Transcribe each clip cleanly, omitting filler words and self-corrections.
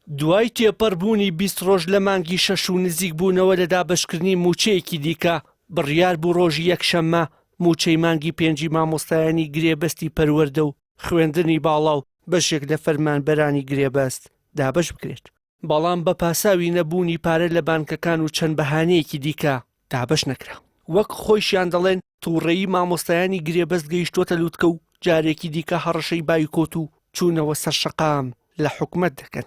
دوای تێپەڕبوونی 20 ڕۆژ لە مانگی 6 و نزیک بوونەوە لە دابەشکردنی موچەیەکی دیکە بڕیار بوو ڕۆژی یەکشەممە موچەی مانگی 5 مامۆستایانی گرێبەستی پەروەردە و خوێندنی باڵا و بەشێک لە فەرمانبەرانی گرێبەست دابەش بکرێت. بەڵام بە پاساوی نەبوونی پارە لە بانکەکان و چەند بەهانەیەکی دیکە دابەش نەکرا. وەک خۆیشیان دەڵێن تووڕێی مامۆستایانی گرێبەست گەیشتوتە لووتکە و جارێکی دیکە هەڕەشەی بایکۆت و چوونەوە سەر شەقام لە حکومەت دەکەن.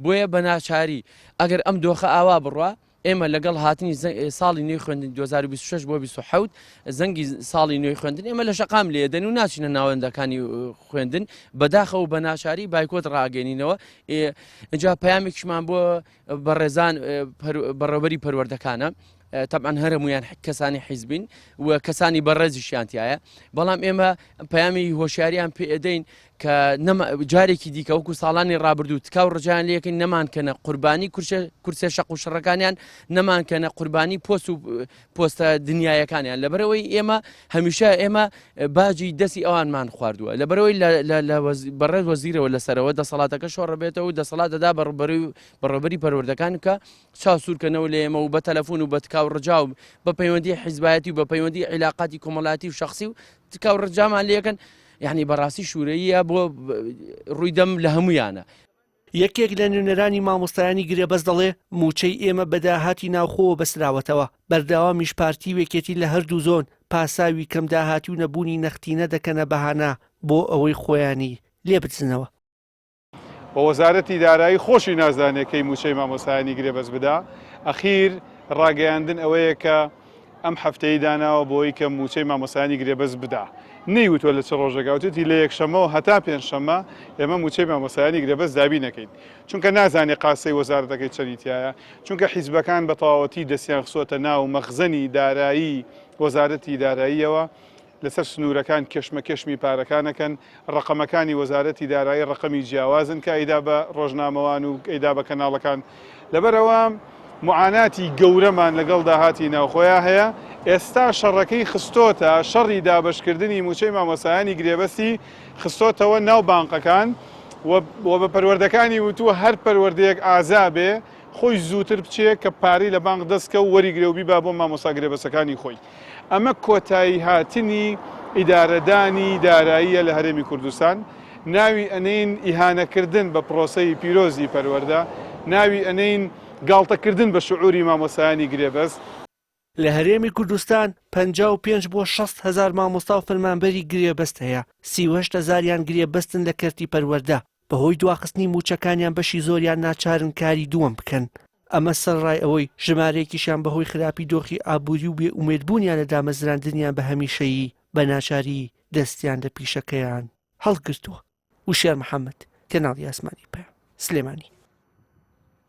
بۆیە بە ناچاری ئەگەر ئەم دۆخە ئاوا بڕوا ئێمە لەگەڵ هاتنی ساڵی نوێی خوێندن 2026 بۆ 27 زەنگی ساڵی نوێی خوێندن ئێمە لە شەقام لێدەن و ناچینە ناوەندەکانی خوێندن بەداخەوە بە ناچاری بایکۆت ڕاگەێنینەوە. اینجا پەیامێکشمان بۆ بەڕێزان بەڕێوەبەری پەروەردەکانە طبعا هەرمویان کەسانی حیزبین و کەسانی بەڕێزیشیانتیایە، بەڵام ئێمە پەیامی هۆشیاریان پێدەین کە جارێکی دیکە وەکو ساڵانی ڕابردوو تکاو ڕجیان لەکەین نەمانکەنە قوربانی کورسێ شەق و شڕەکانیان نەمانکەنە قوربانی پۆست و پۆستە دنیایەکانیان لەبەرەوەی ئێمە هەمیشە ئێمە باجی دەستی ئەوانمان خواردووە لەبەرەوەی بەڕێز وەزیرەوە لەسەرەوە دەسەڵاتەکە شۆڕەبێتەوە و دەسەڵاتەدا بەڕێوەبەری پەروەردەکان کە چاوسوورکەنەوە لە ئێمە و بە تەلەفۆن و بە تکاو ڕجا و بە پەیوەندی حیزبایەتی و بە پەیوەندی عیلاقاتی کۆمەڵایەتی و شەخسی و تکاو ڕجامان لێکەن یعنی بەڕاستی شوورەیە بۆ ڕوویدەم لە هەمویانە. یەکێک لە نوێنەرانی مامۆستایانی گرێبەست دەڵێ موچەی ئێمە بەداهاتی ناوخۆوە بەسراوەتەوە بەردەوامیش پارتی وێکێتی لە هەردوو زۆن پاساوی کەم داهاتی و نەبوونی نەختینە دەکەنە بەهانە بۆ ئەوەی خۆیانی لێ بچنەوە. بە وەزارەتی دارایی خۆشی نازانێکەی موچەی مامۆستایانی گرێبەست بدا ئەخیر ڕاگەیاندن ئەوەیە کە ئەم هەفتەی داناوە بۆی کە موچەی مامۆستایانی گرێبەست بدا. نەیوتوە لە چ ڕۆژەگاوتێتی لە یەکشەمە و هەتا پێنجشەمە ئێمە موچەی مامۆستایانی گرێبەست دابی نەکەین، چونکە نازانێ قاسەی وەزارەتەکەی چەندیتیایە، چونکە حیزبەکان بە تەواوەتی دەستیان خسۆتە ناو مەخزەنی دارایی وەزارەتی داراییەوە لەسەر سنوورەکان کێشمە پارەکانەکەن ڕقەمەکانی وەزارەتی دارایی ڕقەمی جیاوازن کە ئەیدا بە ڕۆژنامەوان و ئەیدا بە کەناڵەکان. لەبەرەوە معاناتی گەورەمان لەگەڵ داهاتی ناوخۆیان هەیە. ئێستا شەڕەکەی خستۆتە شەڕی دابشکردنی موچەی مامۆستایانی گرێبەستی خستۆتەوە ناو بانقەکان و بە پەروەردەکانی وتووە هەر پەروەردەیەک ئازابێ خۆی زووتر بچێت کە پارەی لە بانک دەستکە و وەریگرێوبی با بۆ مامۆستا گرێبەسەکانی خۆی. ئەمە کۆتایی هاتنی ئیدارەدانی داراییە لە هەرێمی کوردستان، ناوی ئەنین ئیهانەکردن بە پرۆسەی پیرۆزی پەروەردە، ناوی ئەنین گاڵتەکردن بە شعوری مامۆستایانی گرێبەست. لە هەرێمی کوردستان 55 بۆ 60 هزار مامۆستا و فەرمانبەری گرێبەست هەیە، 38 هزاریان گرێبەستن لە کەرتی پەروەردە بەهۆی دواخستنی موچەکانیان بەشی زۆریان ناچارن کاری دووەم بکەن. ئەمە سەرڕای ئەوەی ژمارەیەکیشان بەهۆی خراپی دۆخی ئابووری و بێ ئومێدبوونیان لە دامەزراندنیان بە هەمیشەیی بە ناچاری دەستیان لە پیشەکەیان هەڵگرتووە. وشێر محەممەد، کەناڵی ئاسمانی پێ سلێمانی.